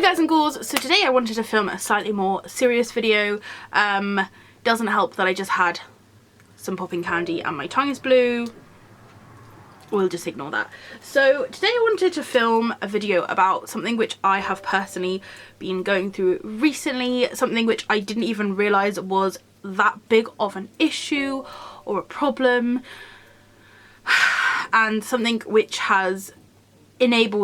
guys and ghouls, so today I wanted to film a slightly more serious video. Doesn't help that I just had some popping candy and my tongue is blue. We'll just ignore that. So today I wanted to film a video about something which I have personally been going through recently, something which I didn't even realise was that big of an issue or a problem, and something which has inhibited,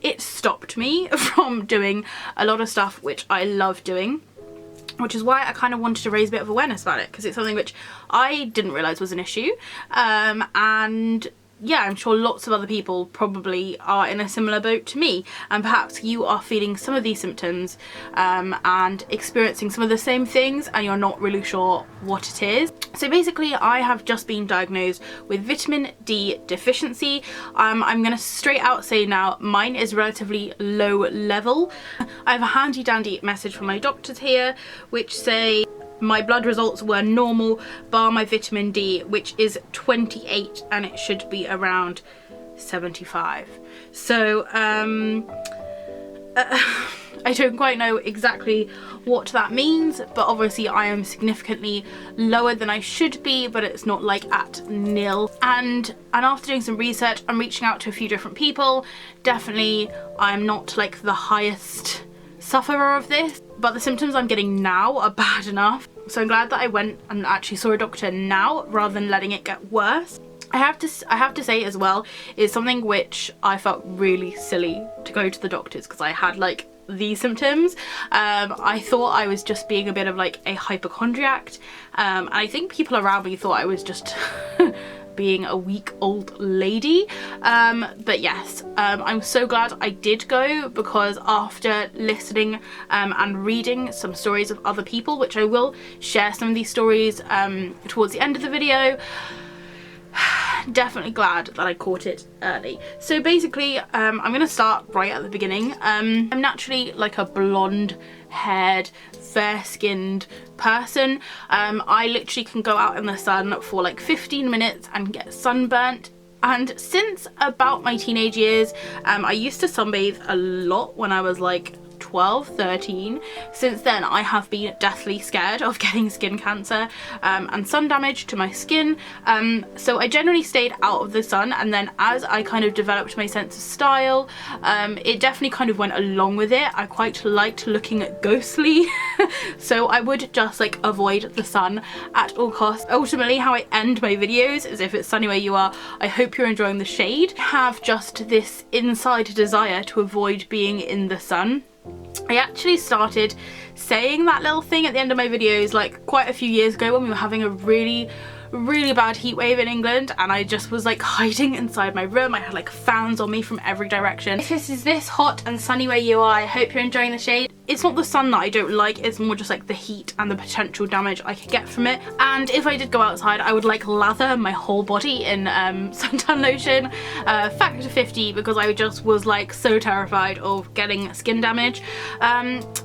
it stopped me from doing a lot of stuff which I love doing, which is why I kind of wanted to raise a bit of awareness about it, because it's something which I didn't realise was an issue, and yeah, I'm sure lots of other people probably are in a similar boat to me, and perhaps you are feeling some of these symptoms and experiencing some of the same things and you're not really sure what it is. So basically I have just been diagnosed with vitamin D deficiency. I'm gonna straight out say now mine is relatively low level. I have a handy dandy message from my doctors here which say my blood results were normal bar my vitamin D, which is 28, and it should be around 75. So I don't quite know exactly what that means, but obviously I am significantly lower than I should be, but it's not like at nil. And after doing some research and reaching out to a few different people, definitely I'm not like the highest sufferer of this, but the symptoms I'm getting now are bad enough. So I'm glad that I went and actually saw a doctor now rather than letting it get worse. I have to say as well, is something which I felt really silly to go to the doctors because I had like these symptoms. I thought I was just being a bit of like a hypochondriac, and I think people around me thought I was just being a weak old lady, but yes, I'm so glad I did go, because after listening and reading some stories of other people, which I will share some of these stories towards the end of the video, definitely glad that I caught it early. So basically I'm gonna start right at the beginning. I'm naturally like a blonde haired, fair skinned person. I literally can go out in the sun for like 15 minutes and get sunburnt. And since about my teenage years, I used to sunbathe a lot when I was like 12, 13. Since then I have been deathly scared of getting skin cancer and sun damage to my skin, so I generally stayed out of the sun. And then as I kind of developed my sense of style, it definitely kind of went along with it. I quite liked looking ghostly so I would just like avoid the sun at all costs. Ultimately how I end my videos is, if it's sunny where you are, I hope you're enjoying the shade. I have just this inside desire to avoid being in the sun. I actually started saying that little thing at the end of my videos like quite a few years ago when we were having a really bad heat wave in England, and I just was like hiding inside my room. I had like fans on me from every direction. If this is this hot and sunny where you are, I hope you're enjoying the shade. It's not the sun that I don't like, it's more just like the heat and the potential damage I could get from it. And if I did go outside, I would like lather my whole body in suntan lotion, factor 50, because I just was like so terrified of getting skin damage.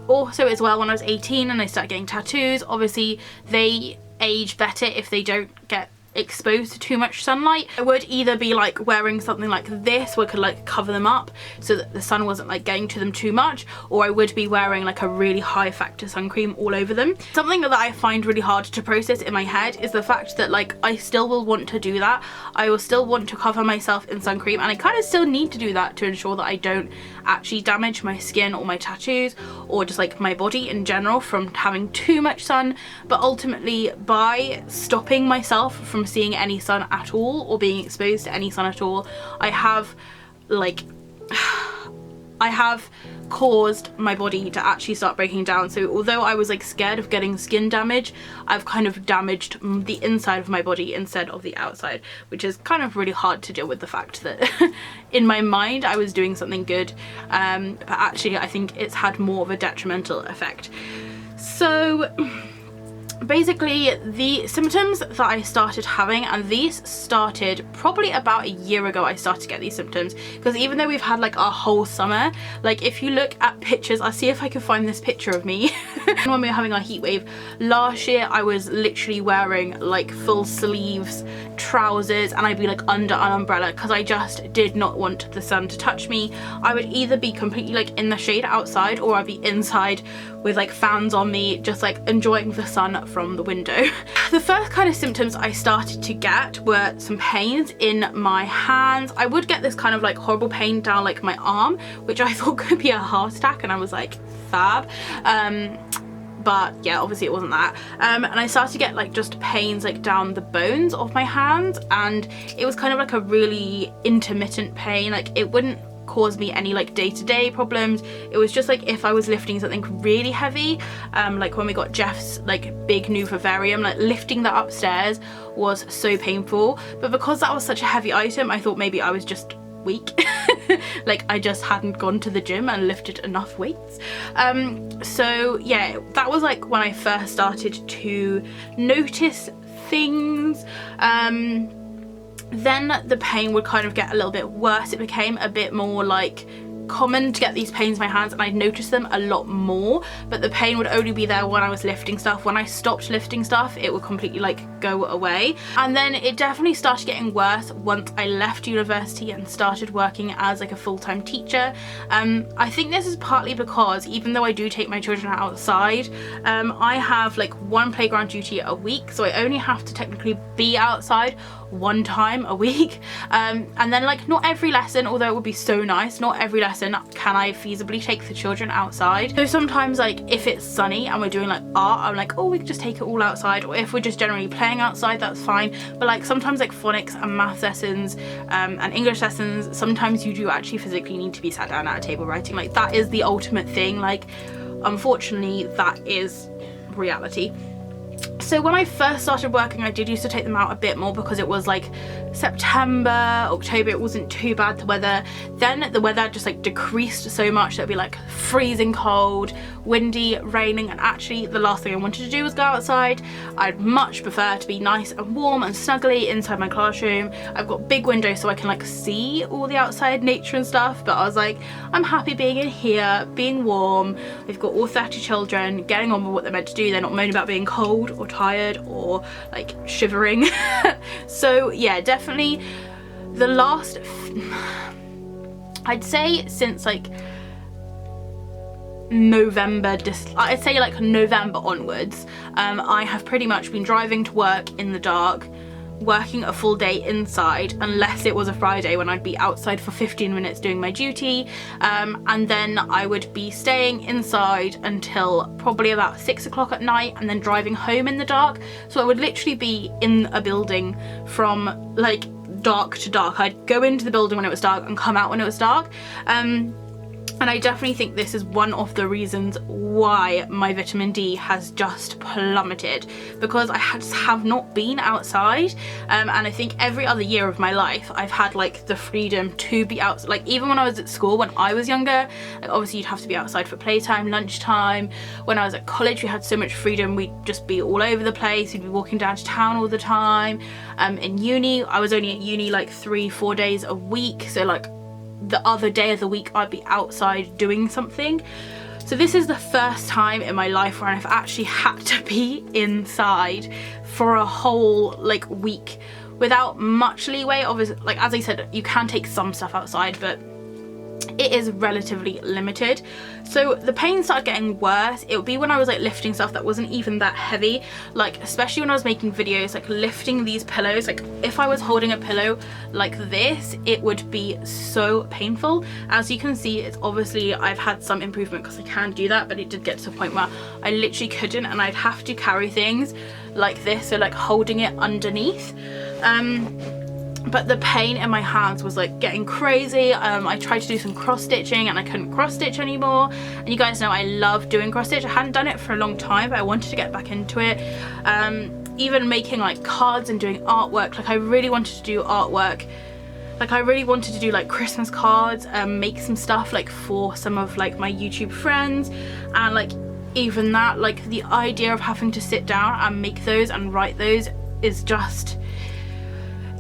Also as well, when I was 18 and I started getting tattoos, obviously they age better if they don't get exposed to too much sunlight. I would either be like wearing something like this where I could like cover them up so that the sun wasn't like getting to them too much, or I would be wearing like a really high factor sun cream all over them. Something that I find really hard to process in my head is the fact that like I still will want to do that. I will still want to cover myself in sun cream, and I kind of still need to do that to ensure that I don't actually damage my skin or my tattoos or just like my body in general from having too much sun. But ultimately, by stopping myself from seeing any sun at all or being exposed to any sun at all, I have caused my body to actually start breaking down. So although I was like scared of getting skin damage, I've kind of damaged the inside of my body instead of the outside, which is kind of really hard to deal with, the fact that in my mind I was doing something good, but actually I think it's had more of a detrimental effect. So basically the symptoms that I started having, and these started probably about a year ago. I started to get these symptoms because even though we've had like a whole summer, like if you look at pictures, I'll see if I can find this picture of me when we were having our heat wave last year. I was literally wearing like full sleeves trousers, and I'd be like under an umbrella because I just did not want the sun to touch me. I would either be completely like in the shade outside, or I'd be inside with like fans on me, just like enjoying the sun from the window. The first kind of symptoms I started to get were some pains in my hands. I would get this kind of like horrible pain down like my arm, which I thought could be a heart attack, and I was like, fab. But yeah, obviously it wasn't that. And I started to get like just pains like down the bones of my hands, and it was kind of like a really intermittent pain. Like it wouldn't cause me any like day-to-day problems. It was just like if I was lifting something really heavy, like when we got Jeff's like big new vivarium, like lifting that upstairs was so painful. But because that was such a heavy item, I thought maybe I was just weak. Like I just hadn't gone to the gym and lifted enough weights. So yeah, that was like when I first started to notice things. Then the pain would kind of get a little bit worse. It became a bit more like common to get these pains in my hands, and I noticed them a lot more, but the pain would only be there when I was lifting stuff. When I stopped lifting stuff, it would completely like go away. And then it definitely started getting worse once I left university and started working as like a full-time teacher. I think this is partly because even though I do take my children outside, I have like one playground duty a week, so I only have to technically be outside one time a week. And then like not every lesson, although it would be so nice, not every lesson can I feasibly take the children outside. So sometimes like if it's sunny and we're doing like art, I'm like, oh, we could just take it all outside. Or if we're just generally playing outside, that's fine. But like sometimes like phonics and math lessons and English lessons, sometimes you do actually physically need to be sat down at a table writing. Like that is the ultimate thing. Like unfortunately that is reality. So when I first started working, I did used to take them out a bit more because it was like September, October, it wasn't too bad, the weather. Then the weather just like decreased so much that it'd be like freezing cold, windy, raining, and actually the last thing I wanted to do was go outside. I'd much prefer to be nice and warm and snuggly inside my classroom. I've got big windows so I can like see all the outside nature and stuff, but I was like, I'm happy being in here, being warm. We've got all 30 children getting on with what they're meant to do. They're not moaning about being cold or tired or like shivering. So yeah, definitely the last, I'd say since like November, I'd say like November onwards, I have pretty much been driving to work in the dark, working a full day inside, unless it was a Friday when I'd be outside for 15 minutes doing my duty, and then I would be staying inside until probably about 6 o'clock at night, and then driving home in the dark. So I would literally be in a building from like dark to dark. I'd go into the building when it was dark and come out when it was dark. And I definitely think this is one of the reasons why my vitamin D has just plummeted, because I just have not been outside. And I think every other year of my life I've had like the freedom to be out. Like even when I was at school, when I was younger, like obviously you'd have to be outside for playtime, lunchtime. When I was at college, we had so much freedom. We'd just be all over the place. We'd be walking down to town all the time. In uni, I was only at uni like 3-4 days a week. So like the other day of the week I'd be outside doing something. So this is the first time in my life where I've actually had to be inside for a whole like week without much leeway. Obviously, like as I said, you can take some stuff outside, but it is relatively limited. So the pain started getting worse. It would be when I was like lifting stuff that wasn't even that heavy, like especially when I was making videos, like lifting these pillows. Like if I was holding a pillow like this, it would be so painful. As you can see, it's obviously I've had some improvement because I can do that, but it did get to a point where I literally couldn't, and I'd have to carry things like this, so like holding it underneath. But the pain in my hands was like getting crazy. I tried to do some cross stitching and I couldn't cross stitch anymore. And you guys know I love doing cross stitch. I hadn't done it for a long time, but I wanted to get back into it. Even making like cards and doing artwork. Like I really wanted to do artwork. Like I really wanted to do like Christmas cards, make some stuff like for some of like my YouTube friends, and like even that, like the idea of having to sit down and make those and write those is just,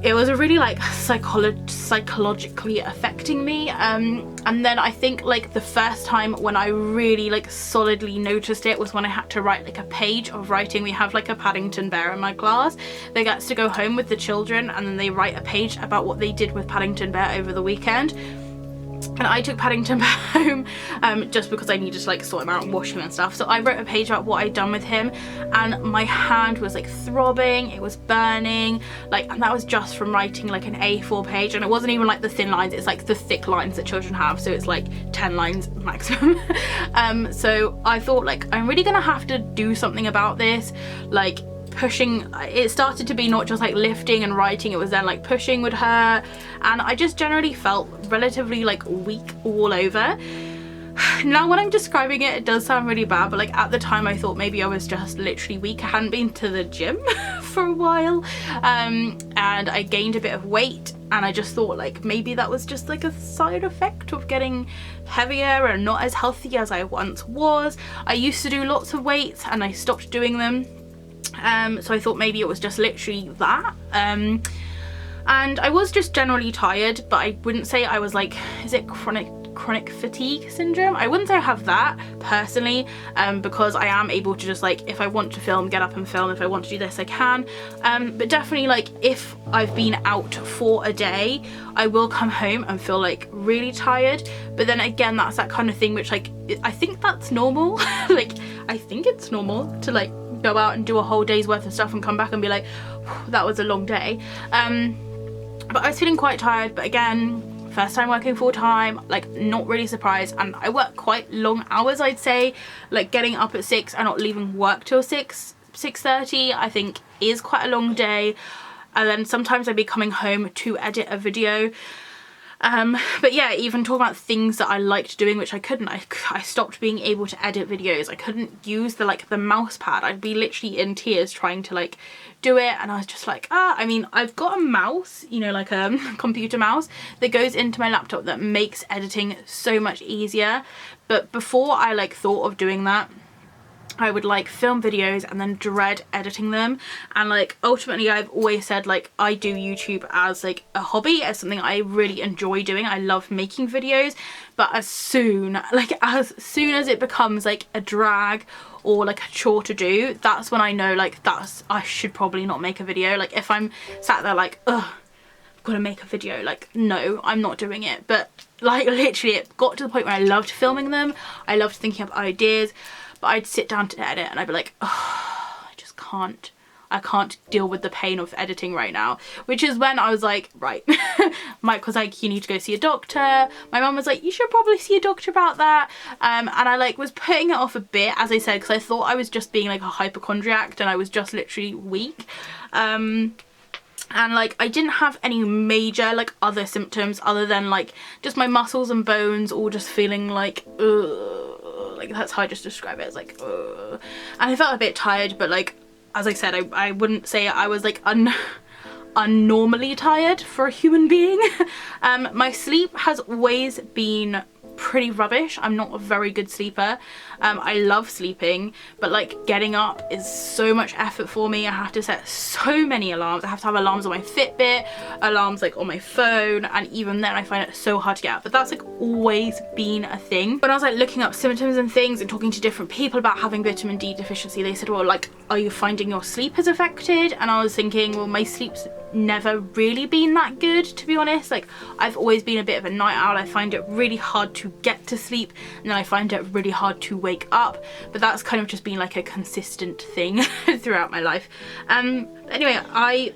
it was really like psychologically affecting me. And then I think like the first time when I really like solidly noticed it was when I had to write like a page of writing. We have like a Paddington Bear in my class that gets to go home with the children, and then they write a page about what they did with Paddington Bear over the weekend. And I took Paddington Bear home just because I needed to like sort him out and wash him and stuff. So I wrote a page about what I'd done with him, and my hand was like throbbing, it was burning, like, and that was just from writing like an A4 page. And it wasn't even like the thin lines, it's like the thick lines that children have, so it's like 10 lines maximum. So I thought like, I'm really gonna have to do something about this. Like pushing, it started to be not just like lifting and writing, it was then like pushing would hurt, and I just generally felt relatively like weak all over. Now when I'm describing it, it does sound really bad, but like at the time I thought maybe I was just literally weak. I hadn't been to the gym for a while, and I gained a bit of weight, and I just thought like maybe that was just like a side effect of getting heavier and not as healthy as I once was. I used to do lots of weights and I stopped doing them. So I thought maybe it was just literally that. And I was just generally tired, but I wouldn't say I was like, is it chronic fatigue syndrome? I wouldn't say I have that personally, because I am able to just like, if I want to film, get up and film. If I want to do this, I can. But definitely like if I've been out for a day, I will come home and feel like really tired. But then again, that's that kind of thing which like, I think that's normal. Like I think it's normal to like go out and do a whole day's worth of stuff and come back and be like, that was a long day. But I was feeling quite tired. But again, first time working full time, like not really surprised. And I work quite long hours, I'd say, like getting up at 6 and not leaving work till 6:30 I think is quite a long day. And then sometimes I'd be coming home to edit a video. But yeah, even talking about things that I liked doing, which I couldn't. I stopped being able to edit videos. I couldn't use the mouse pad. I'd be literally in tears trying to like do it, and I was just like, I mean, I've got a mouse, you know, like a computer mouse that goes into my laptop that makes editing so much easier. But before I like thought of doing that, I would like film videos and then dread editing them. And like ultimately I've always said like I do YouTube as like a hobby, as something I really enjoy doing. I love making videos, but as soon as it becomes like a drag or like a chore to do, that's when I know like I should probably not make a video. Like if I'm sat there like, ugh, I've got to make a video, like no, I'm not doing it. But like literally it got to the point where I loved filming them, I loved thinking up ideas, but I'd sit down to edit and I'd be like, oh, I just can't. I can't deal with the pain of editing right now. Which is when I was like, right. Mike was like, you need to go see a doctor. My mum was like, you should probably see a doctor about that. And I like was putting it off a bit, as I said, because I thought I was just being like a hypochondriac and I was just literally weak. And like I didn't have any major like other symptoms other than like just my muscles and bones all just feeling like, ugh. Like that's how I just describe it, as like, ugh. And I felt a bit tired, but like as I said, I wouldn't say I was like unnormally tired for a human being. My sleep has always been pretty rubbish. I'm not a very good sleeper. I love sleeping, but like getting up is so much effort for me. I have to set so many alarms. I have to have alarms on my Fitbit, alarms like on my phone, and even then I find it so hard to get up. But that's like always been a thing. When I was like looking up symptoms and things and talking to different people about having vitamin D deficiency, they said, well, like, are you finding your sleep is affected? And I was thinking, well, my sleep's never really been that good, to be honest. Like I've always been a bit of a night owl. I find it really hard to get to sleep, and then I find it really hard to wake up. But that's kind of just been like a consistent thing throughout my life. Anyway, I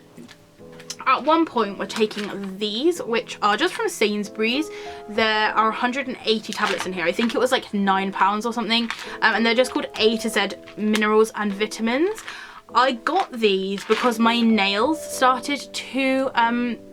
at one point were taking these, which are just from Sainsburys. There are 180 tablets in here. I think it was like £9 or something, and they're just called A to Z minerals and vitamins. I got these because my nails started to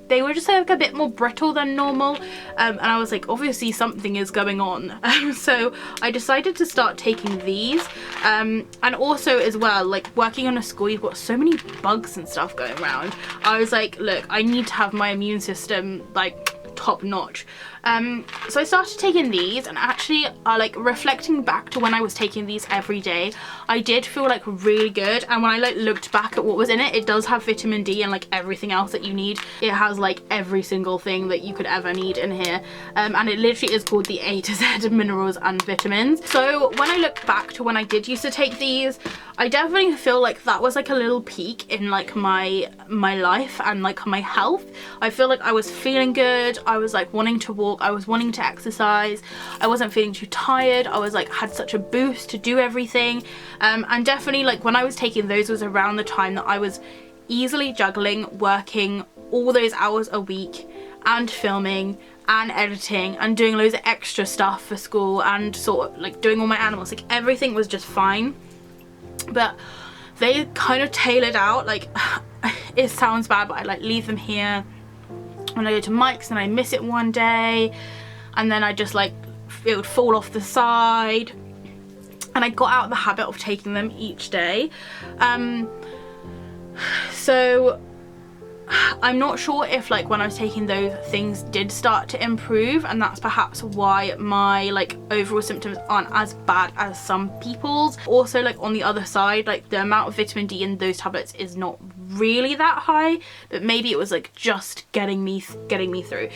they were just like a bit more brittle than normal, and I was like, obviously something is going on. So I decided to start taking these, and also as well, like working on a school, you've got so many bugs and stuff going around. I was like, look, I need to have my immune system like top notch. So I started taking these, and actually like reflecting back to when I was taking these every day, I did feel like really good. And when I like looked back at what was in it, it does have vitamin D and like everything else that you need. It has like every single thing that you could ever need in here, and it literally is called the A to Z minerals and vitamins. So when I look back to when I did used to take these, I definitely feel like that was like a little peak in like my life and like my health. I feel like I was feeling good, I was like wanting to walk, I was wanting to exercise, I wasn't feeling too tired, I was like had such a boost to do everything. And definitely like when I was taking those was around the time that I was easily juggling working all those hours a week and filming and editing and doing loads of extra stuff for school and sort of like doing all my animals. Like everything was just fine, but they kind of tailored out. Like it sounds bad, but I like leave them here when I go to Mike's and I miss it one day, and then I just like, it would fall off the side, and I got out of the habit of taking them each day. So I'm not sure if like when I was taking those things did start to improve, and that's perhaps why my like overall symptoms aren't as bad as some people's. Also like on the other side, like the amount of vitamin D in those tablets is not really that high, but maybe it was like just getting me through.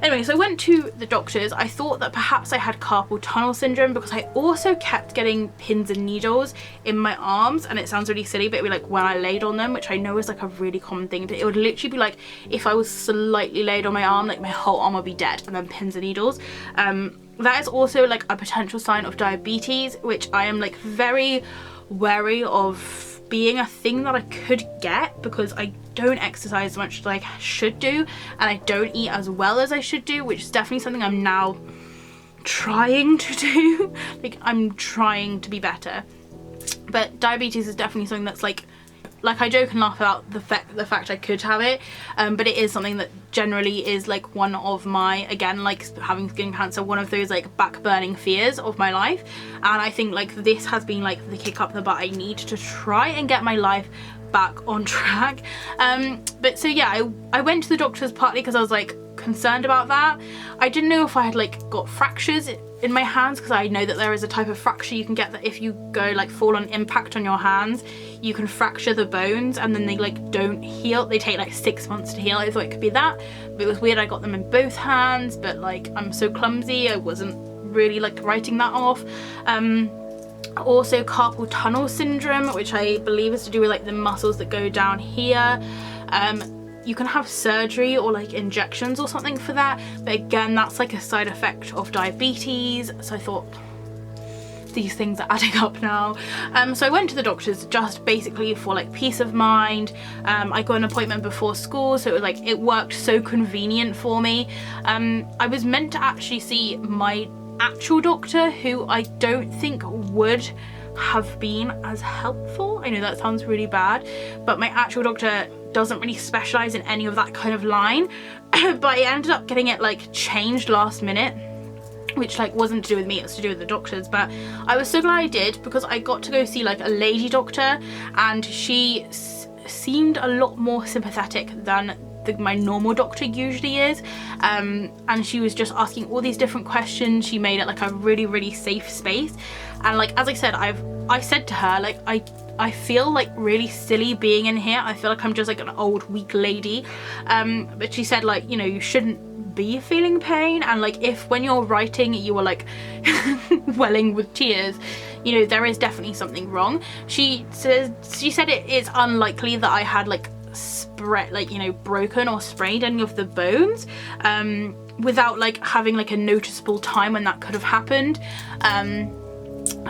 Anyway, so I went to the doctors. I thought that perhaps I had carpal tunnel syndrome because I also kept getting pins and needles in my arms, and it sounds really silly, but it would be like when I laid on them, which I know is like a really common thing, but it would literally be like if I was slightly laid on my arm, like my whole arm would be dead, and then pins and needles. That is also like a potential sign of diabetes, which I am like very wary of being a thing that I could get, because I don't exercise as much as I should do, and I don't eat as well as I should do, which is definitely something I'm now trying to do. Like I'm trying to be better, but diabetes is definitely something that's like I joke and laugh about the fact I could have it, but it is something that generally is like one of my, again, like having skin cancer, one of those like back burning fears of my life. And I think like this has been like the kick up the butt I need to try and get my life back on track. But so yeah, I went to the doctors partly because I was like concerned about that. I didn't know if I had like got fractures in my hands, because I know that there is a type of fracture you can get that if you go like fall on impact on your hands, you can fracture the bones and then they like don't heal. They take like 6 months to heal. I thought it could be that, but it was weird. I got them in both hands, but like I'm so clumsy, I wasn't really like writing that off. Also carpal tunnel syndrome, which I believe is to do with like the muscles that go down here. You can have surgery or like injections or something for that, but again, that's like a side effect of diabetes. So I thought these things are adding up now. So I went to the doctors just basically for like peace of mind. I got an appointment before school, so it was like, it worked so convenient for me. I was meant to actually see my actual doctor, who I don't think would have been as helpful. I know that sounds really bad, but my actual doctor doesn't really specialize in any of that kind of line. But I ended up getting it like changed last minute, which like wasn't to do with me, it was to do with the doctors. But I was so glad I did, because I got to go see like a lady doctor, and she seemed a lot more sympathetic than my normal doctor usually is. And she was just asking all these different questions. She made it like a really safe space. And like, as I said, I said to her, like, I feel like really silly being in here. I feel like I'm just like an old weak lady. But she said, like, you know, you shouldn't be feeling pain, and like if when you're writing you are like welling with tears, you know, there is definitely something wrong. She said it is unlikely that I had like broken or sprained any of the bones, without like having like a noticeable time when that could have happened.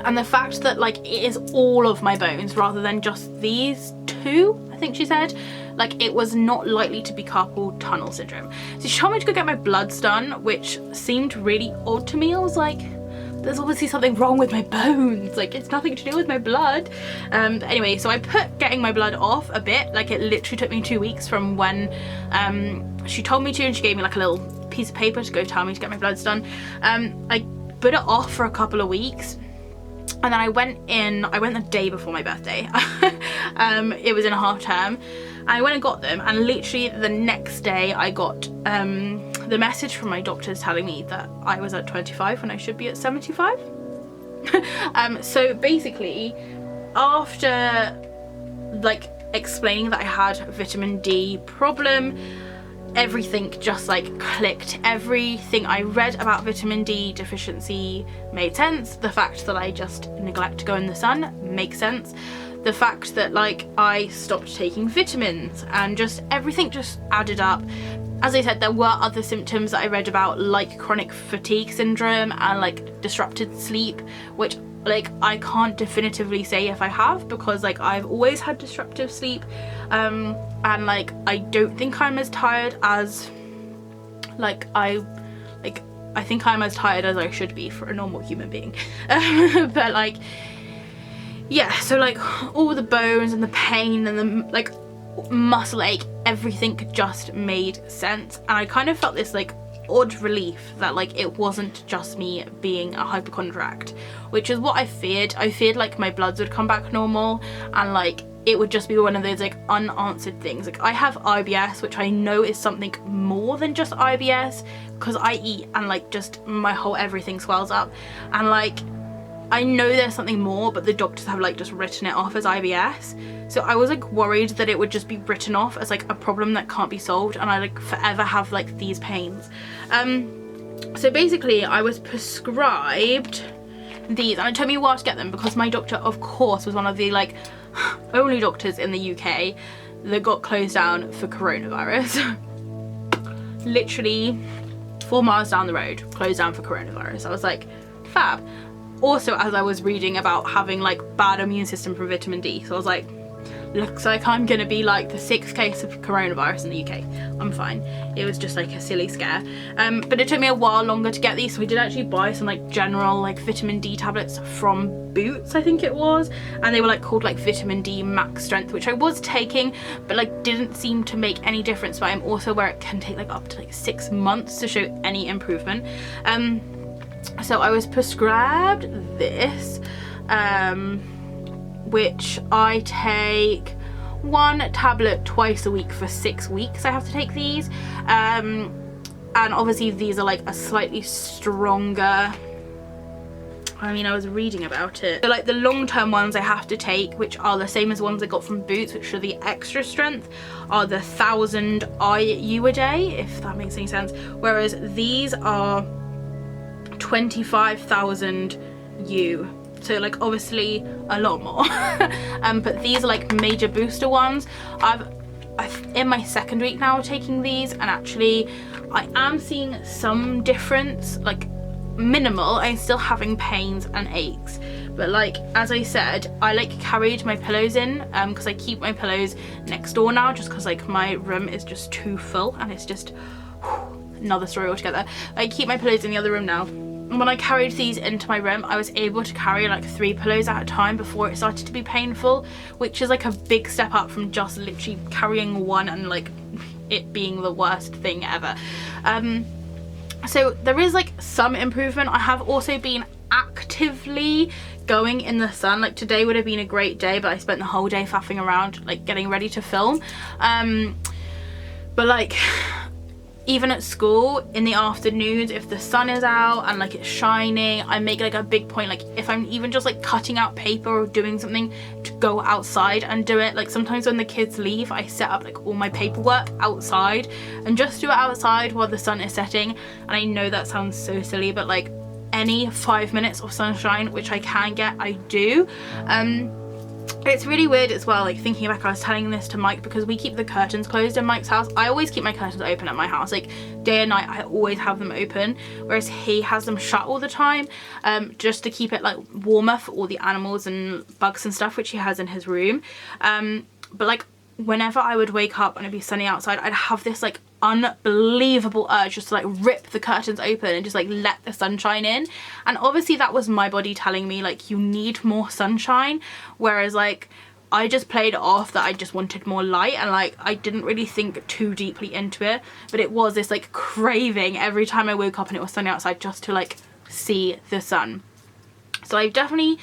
And the fact that like it is all of my bones rather than just these two, I think she said, like it was not likely to be carpal tunnel syndrome. So she told me to go get my bloods done, which seemed really odd to me. I was like, there's obviously something wrong with my bones, like it's nothing to do with my blood. But anyway, so I put getting my blood off a bit, like it literally took me 2 weeks from when she told me to, and she gave me like a little piece of paper to go tell me to get my bloods done. I put it off for a couple of weeks, and then I went the day before my birthday. It was in a half term. I went and got them, and literally the next day I got the message from my doctor is telling me that I was at 25 when I should be at 75. So basically, after like explaining that I had vitamin D problem, everything just like clicked. Everything I read about vitamin D deficiency made sense. The fact that I just neglect to go in the sun makes sense. The fact that like I stopped taking vitamins, and just everything just added up. As I said, there were other symptoms that I read about, like chronic fatigue syndrome and like disrupted sleep, which like I can't definitively say if I have, because like I've always had disruptive sleep, and like I don't think I'm as tired as I think I'm as tired as I should be for a normal human being. But like, yeah, so like all the bones and the pain and the like muscle ache, everything just made sense. And I kind of felt this like odd relief that like it wasn't just me being a hypochondriac, which is what I feared. I feared like my bloods would come back normal, and like it would just be one of those like unanswered things. Like I have IBS, which I know is something more than just IBS, because I eat and like just my whole everything swells up, and like I know there's something more, but the doctors have like just written it off as IBS. So I was like worried that it would just be written off as like a problem that can't be solved, and I like forever have like these pains. So basically I was prescribed these, and it took me a while to get them because my doctor, of course, was one of the like only doctors in the UK that got closed down for coronavirus. Literally 4 miles down the road, closed down for coronavirus. I was like, fab. Also, as I was reading about having like bad immune system from vitamin D, so I was like, looks like I'm gonna be like the 6th case of coronavirus in the UK. I'm fine. It was just like a silly scare. But it took me a while longer to get these, so we did actually buy some like general like vitamin D tablets from Boots, I think it was, and they were like called like vitamin D max strength, which I was taking, but like didn't seem to make any difference. But I'm also where it can take like up to like 6 months to show any improvement. So I was prescribed this, which I take 1 tablet twice a week for 6 weeks. I have to take these, and obviously these are like a slightly stronger, I mean, I was reading about it. So like the long-term ones I have to take, which are the same as ones I got from Boots, which are the extra strength, are the 1000 IU a day, if that makes any sense, whereas these are 25,000 U. So like obviously a lot more. But these are like major booster ones. I'm in my 2nd week now taking these, and actually I am seeing some difference, like minimal. I'm still having pains and aches, but like as I said, I like carried my pillows in because I keep my pillows next door now, just because like my room is just too full, and it's just another story altogether. I keep my pillows in the other room now. When I carried these into my room, I was able to carry like 3 pillows at a time before it started to be painful, which is like a big step up from just literally carrying 1 and like it being the worst thing ever. So there is like some improvement. I have also been actively going in the sun. Like today would have been a great day, but I spent the whole day faffing around like getting ready to film. But like even at school in the afternoons, if the sun is out and like it's shining, I make like a big point, like if I'm even just like cutting out paper or doing something, to go outside and do it. Like sometimes when the kids leave, I set up like all my paperwork outside and just do it outside while the sun is setting. And I know that sounds so silly, but like any 5 minutes of sunshine which I can get, I do. It's really weird as well, like thinking back, I was telling this to Mike because we keep the curtains closed in Mike's house. I always keep my curtains open at my house, like day and night. I always have them open, whereas he has them shut all the time, just to keep it like warmer for all the animals and bugs and stuff which he has in his room. But like whenever I would wake up and it'd be sunny outside, I'd have this like unbelievable urge just to like rip the curtains open and just like let the sunshine in. And obviously that was my body telling me like you need more sunshine, whereas like I just played it off that I just wanted more light, and like I didn't really think too deeply into it. But it was this like craving every time I woke up and it was sunny outside just to like see the sun. So I've definitely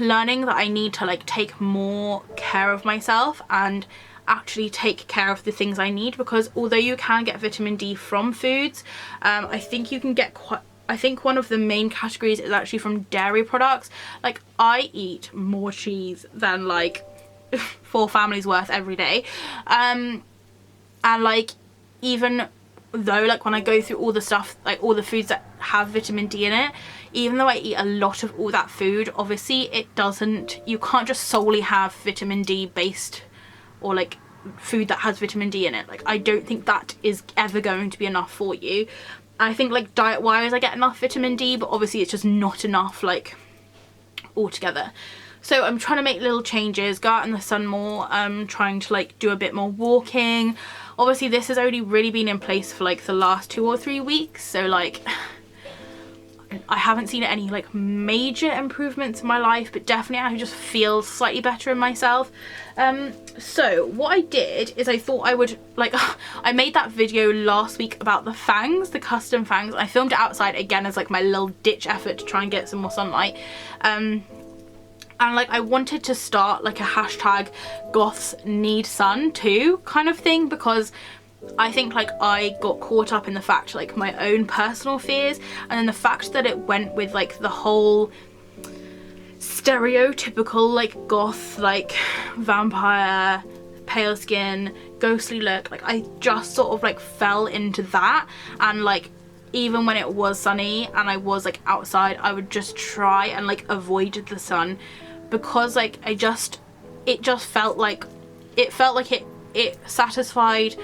learning that I need to like take more care of myself, and actually take care of the things I need, because although you can get vitamin D from foods, I think you can get I think one of the main categories is actually from dairy products. Like, I eat more cheese than like 4 families worth every day, and like, even though like when I go through all the stuff, like all the foods that have vitamin D in it, even though I eat a lot of all that food, obviously it doesn't, you can't just solely have vitamin D based, or like food that has vitamin D in it. Like, I don't think that is ever going to be enough for you. I think like diet wise I get enough vitamin D, but obviously it's just not enough like altogether. So I'm trying to make little changes, go out in the sun more, trying to like do a bit more walking. Obviously this has only really been in place for like the last 2 or 3 weeks, so like I haven't seen any like major improvements in my life, but definitely I just feel slightly better in myself. So what I did is I thought I would like I made that video last week about the fangs, the custom fangs. I filmed it outside again as like my little ditch effort to try and get some more sunlight. And like I wanted to start like a hashtag Goths need sun too kind of thing, because I think like I got caught up in the fact like my own personal fears, and then the fact that it went with like the whole stereotypical like goth, like vampire, pale skin, ghostly look. Like I just sort of like fell into that, and like even when it was sunny and I was like outside, I would just try and like avoid the sun, because like it just felt like it satisfied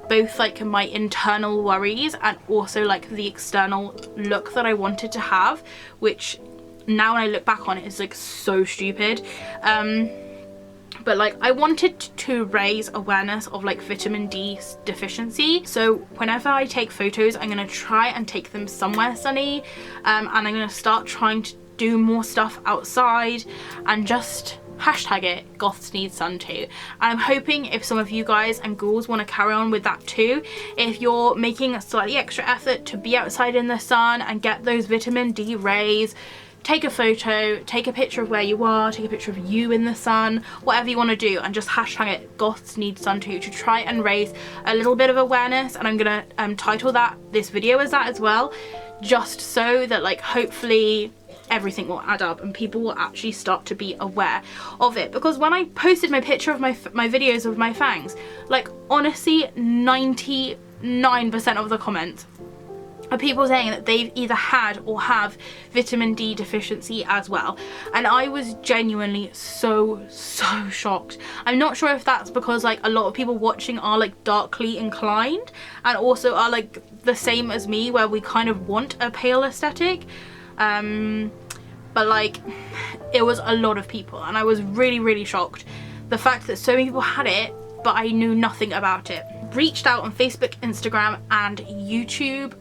both like my internal worries and also like the external look that I wanted to have, which now when I look back on it is like so stupid. But like I wanted to raise awareness of like vitamin D deficiency, so whenever I take photos I'm going to try and take them somewhere sunny, and I'm going to start trying to do more stuff outside and just hashtag it Goths need sun too. And I'm hoping if some of you guys and ghouls want to carry on with that too, if you're making a slightly extra effort to be outside in the sun and get those vitamin D rays, take a photo, take a picture of where you are, take a picture of you in the sun, whatever you want to do, and just hashtag it Goths need sun too, to try and raise a little bit of awareness. And I'm gonna title this video as that as well, just so that like hopefully everything will add up and people will actually start to be aware of it. Because when I posted my picture of my videos of my fangs, like honestly 99% of the comments are people saying that they've either had or have vitamin D deficiency as well, and I was genuinely so shocked. I'm not sure if that's because like a lot of people watching are like darkly inclined and also are like the same as me, where we kind of want a pale aesthetic, but like it was a lot of people, and I was really shocked the fact that so many people had it but I knew nothing about it. Reached out on Facebook, Instagram and YouTube,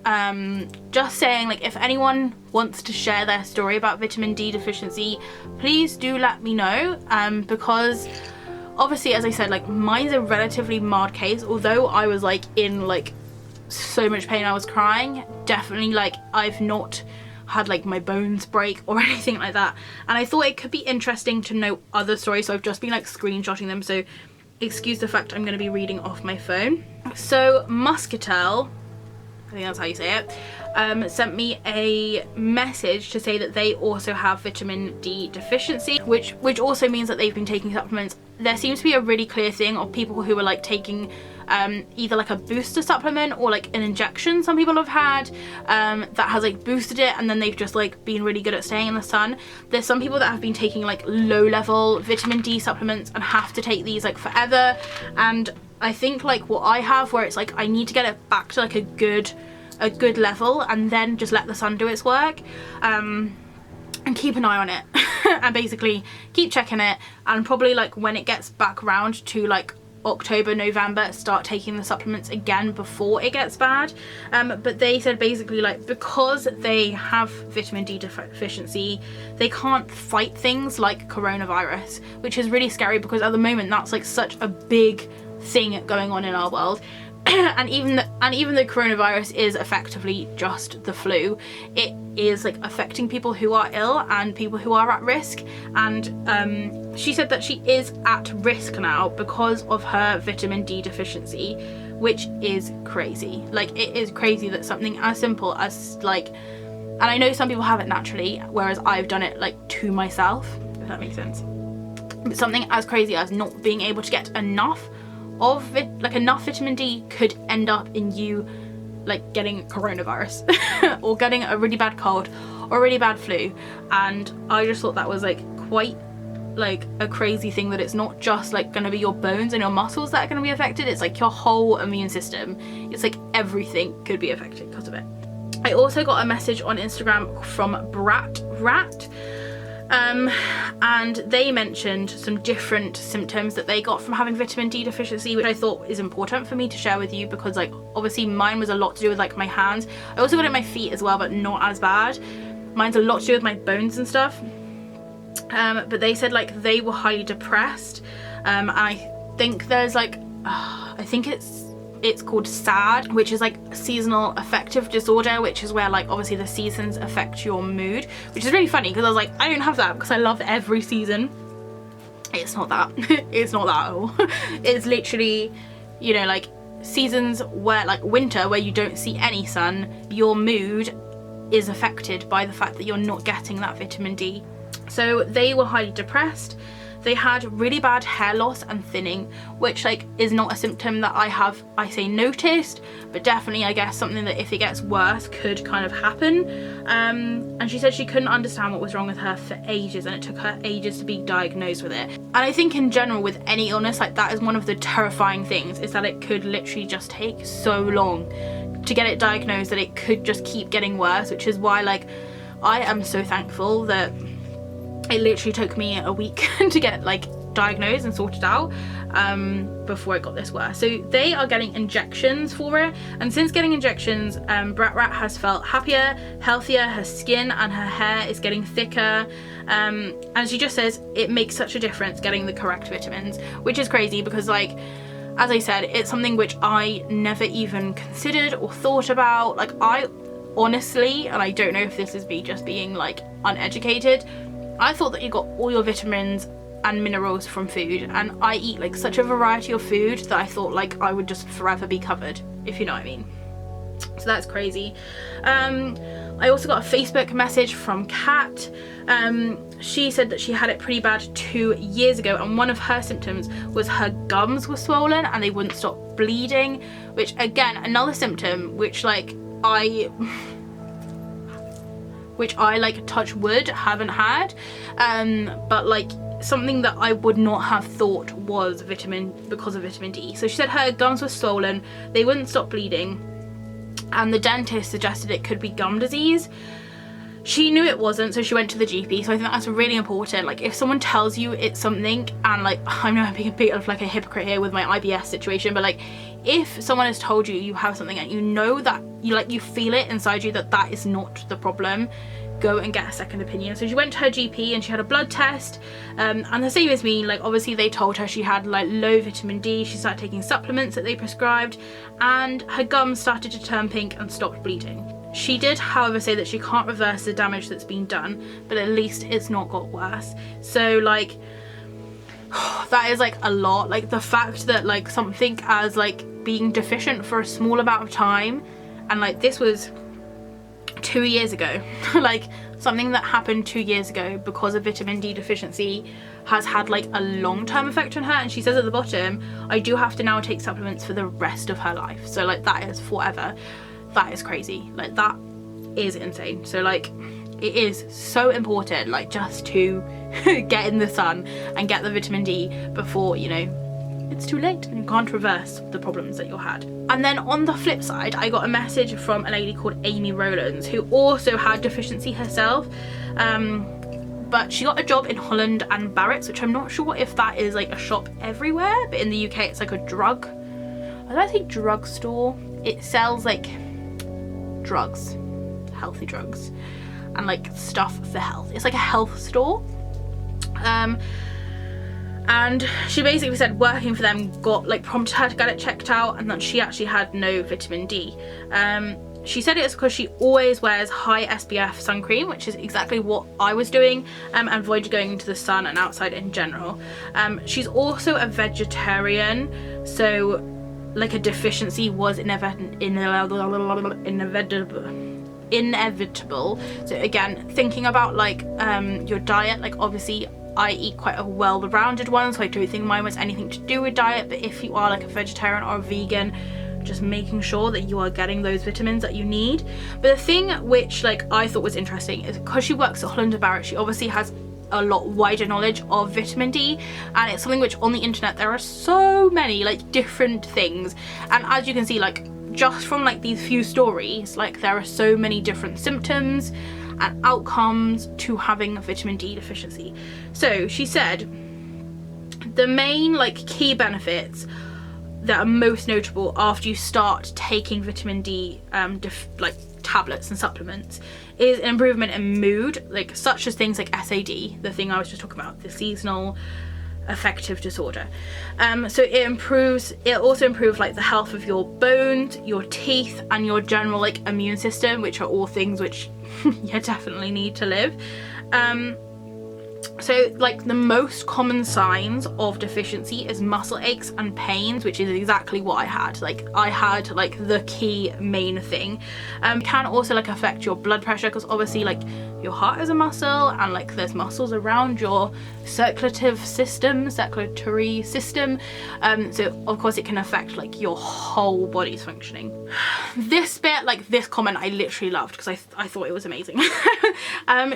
just saying like if anyone wants to share their story about vitamin D deficiency, please do let me know, because obviously as I said, like mine's a relatively mild case. Although I was like in like so much pain, I was crying, definitely like I've not had like my bones break or anything like that, and I thought it could be interesting to know other stories, so I've just been like screenshotting them, so excuse the fact I'm going to be reading off my phone. So Muscatel, I think that's how you say it, sent me a message to say that they also have vitamin D deficiency, which also means that they've been taking supplements. There seems to be a really clear thing of people who are like taking either like a booster supplement or like an injection some people have had that has like boosted it, and then they've just like been really good at staying in the sun. There's some people that have been taking like low level vitamin D supplements and have to take these like forever, and I think like what I have, where it's like I need to get it back to like a good level and then just let the sun do its work, and keep an eye on it and basically keep checking it, and probably like when it gets back round to like October, November, start taking the supplements again before it gets bad. But they said basically like because they have vitamin D deficiency, they can't fight things like coronavirus, which is really scary because at the moment that's like such a big thing going on in our world. and even though coronavirus is effectively just the flu, it is like affecting people who are ill and people who are at risk. And she said that she is at risk now because of her vitamin D deficiency, which is crazy. Like, it is crazy that something as simple as like, and I know some people have it naturally, whereas I've done it like to myself, if that makes sense. But something as crazy as not being able to get enough of it, like enough vitamin D, could end up in you like getting coronavirus or getting a really bad cold or a really bad flu. And I just thought that was like quite like a crazy thing, that it's not just like going to be your bones and your muscles that are going to be affected, it's like your whole immune system. It's like everything could be affected because of it. I also got a message on Instagram from Rat, and they mentioned some different symptoms that they got from having vitamin D deficiency, which I thought is important for me to share with you, because like obviously mine was a lot to do with like my hands. I also got it in my feet as well, but not as bad. Mine's a lot to do with my bones and stuff. But they said like they were highly depressed. And I think there's like, I think it's called SAD, which is like seasonal affective disorder, which is where like obviously the seasons affect your mood, which is really funny because I was like, I don't have that because I love every season. It's not that. It's not that at all. It's literally, you know, like seasons where like winter, where you don't see any sun, your mood is affected by the fact that you're not getting that vitamin D. So they were highly depressed. They had really bad hair loss and thinning, which like is not a symptom that I have, I say, noticed, but definitely I guess something that if it gets worse could kind of happen. And she said she couldn't understand what was wrong with her for ages, and it took her ages to be diagnosed with it. And I think in general with any illness, like that is one of the terrifying things, is that it could literally just take so long to get it diagnosed that it could just keep getting worse, which is why like I am so thankful that it literally took me a week to get like diagnosed and sorted out before it got this worse. So they are getting injections for it, and since getting injections, Brat has felt happier, healthier, her skin and her hair is getting thicker, and she just says it makes such a difference getting the correct vitamins, which is crazy because like, as I said, it's something which I never even considered or thought about. Like I honestly, and I don't know if this is me just being like uneducated, I thought that you got all your vitamins and minerals from food, and I eat like such a variety of food that I thought like I would just forever be covered, if you know what I mean. So that's crazy. I also got a Facebook message from Kat. She said that she had it pretty bad 2 years ago, and one of her symptoms was her gums were swollen and they wouldn't stop bleeding, which again, another symptom which like I like touch wood haven't had, but like something that I would not have thought was because of vitamin D. So she said her gums were swollen, they wouldn't stop bleeding, and the dentist suggested it could be gum disease. She knew it wasn't, so she went to the GP. So I think that's really important. Like if someone tells you it's something, and like I'm not being a bit of like a hypocrite here with my IBS situation, but like if someone has told you you have something and you know that you feel it inside you that that is not the problem, go and get a second opinion. So she went to her GP and she had a blood test, and the same as me, like obviously they told her she had like low vitamin D. She started taking supplements that they prescribed, and her gums started to turn pink and stopped bleeding. She did, however, say that she can't reverse the damage that's been done, but at least it's not got worse. So like that is like a lot. Like the fact that like something as like being deficient for a small amount of time, and like this was 2 years ago, like something that happened 2 years ago because of vitamin D deficiency has had like a long-term effect on her. And she says at the bottom, I do have to now take supplements for the rest of her life. So like that is forever. That is crazy. Like that is insane. So like it is so important like just to get in the sun and get the vitamin D before, you know, it's too late and you can't reverse the problems that you had. And then on the flip side, I got a message from a lady called Amy Rowlands, who also had deficiency herself, but she got a job in Holland and Barrett's, which I'm not sure if that is like a shop everywhere, but in the UK it's like a drug, I don't say drugstore, it sells like drugs, healthy drugs and like stuff for health. It's like a health store. And she basically said working for them prompted her to get it checked out, and that she actually had no vitamin D. She said it's because she always wears high SPF sun cream, which is exactly what I was doing, and avoided going into the sun and outside in general. She's also a vegetarian, so like a deficiency was inevitable. So again, thinking about like your diet, like obviously I eat quite a well-rounded one, so I don't think mine was anything to do with diet, but if you are like a vegetarian or a vegan, just making sure that you are getting those vitamins that you need. But the thing which like I thought was interesting is because she works at TheHauntedBat, she obviously has a lot wider knowledge of vitamin D, and it's something which on the internet there are so many like different things, and as you can see, like just from like these few stories, like there are so many different symptoms and outcomes to having a vitamin D deficiency. So she said the main like key benefits that are most notable after you start taking vitamin D like tablets and supplements is an improvement in mood, like such as things like SAD, the thing I was just talking about, the seasonal affective disorder. So it also improves like the health of your bones, your teeth, and your general like immune system, which are all things which you definitely need to live. So like the most common signs of deficiency is muscle aches and pains, which is exactly what I had. Like I had like the key main thing. Can also like affect your blood pressure, because obviously like your heart is a muscle, and like there's muscles around your circulatory system, so of course it can affect like your whole body's functioning. This bit, like this comment, I literally loved because I thought it was amazing.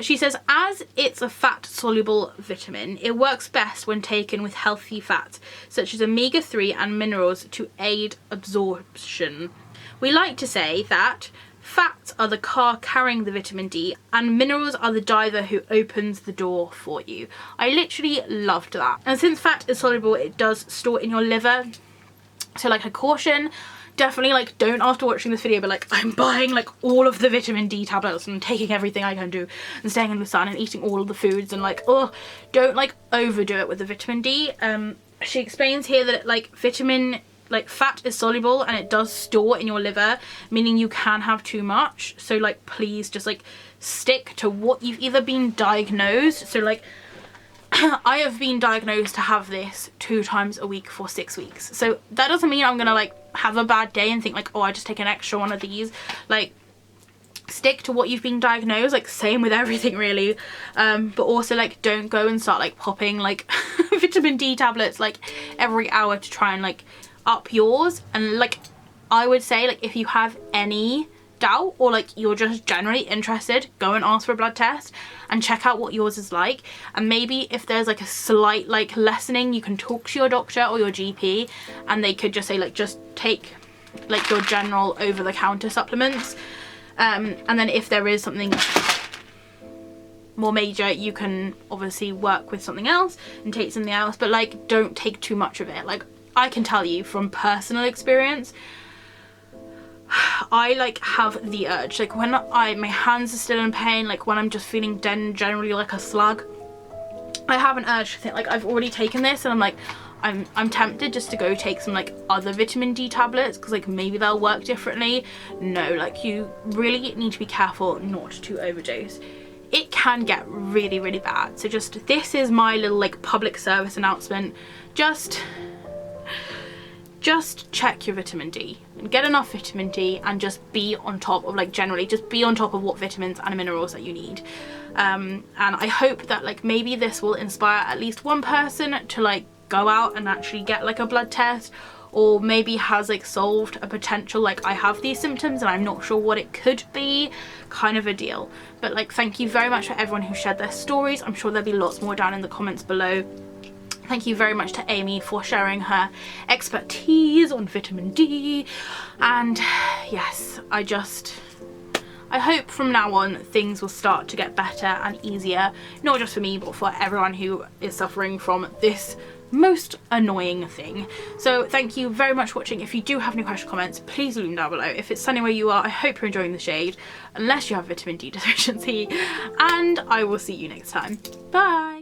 She says, as it's a fat soluble vitamin, it works best when taken with healthy fats such as omega-3 and minerals to aid absorption. We like to say that fats are the car carrying the vitamin D, and minerals are the diver who opens the door for you. I literally loved that. And since fat is soluble, it does store in your liver. So like a caution, definitely like don't after watching this video but like I'm buying like all of the vitamin D tablets and taking everything I can do and staying in the sun and eating all of the foods, and like, oh, don't like overdo it with the vitamin D. She explains here that like fat is soluble and it does store in your liver, meaning you can have too much. So like please just like stick to what you've either been diagnosed. So like I have been diagnosed to have this 2 times a week for 6 weeks. So that doesn't mean I'm gonna like have a bad day and think like, oh, I just take an extra one of these. Like stick to what you've been diagnosed, like same with everything really. But also like don't go and start like popping like vitamin D tablets like every hour to try and like up yours. And like I would say, like if you have any doubt or like you're just generally interested, go and ask for a blood test and check out what yours is like, and maybe if there's like a slight like lessening, you can talk to your doctor or your GP and they could just say like just take like your general over-the-counter supplements, and then if there is something more major you can obviously work with something else and take something else, but like don't take too much of it. Like I can tell you from personal experience, I like have the urge, like when my hands are still in pain, like when I'm just feeling generally like a slug, I have an urge to think like I've already taken this, and I'm like I'm tempted just to go take some like other vitamin D tablets because like maybe they'll work differently. No, like you really need to be careful not to overdose. It can get really, really bad. So just, this is my little like public service announcement. Just check your vitamin D and get enough vitamin D, and just be on top of like generally just be on top of what vitamins and minerals that you need. And I hope that like maybe this will inspire at least one person to like go out and actually get like a blood test, or maybe has like solved a potential like I have these symptoms and I'm not sure what it could be kind of a deal. But like thank you very much for everyone who shared their stories. I'm sure there'll be lots more down in the comments below. Thank you very much to Amy for sharing her expertise on vitamin D, and yes, I hope from now on things will start to get better and easier, not just for me but for everyone who is suffering from this most annoying thing. So thank you very much for watching. If you do have any questions or comments, please leave them down below. If it's sunny where you are, I hope you're enjoying the shade, unless you have vitamin D deficiency, and I will see you next time. Bye!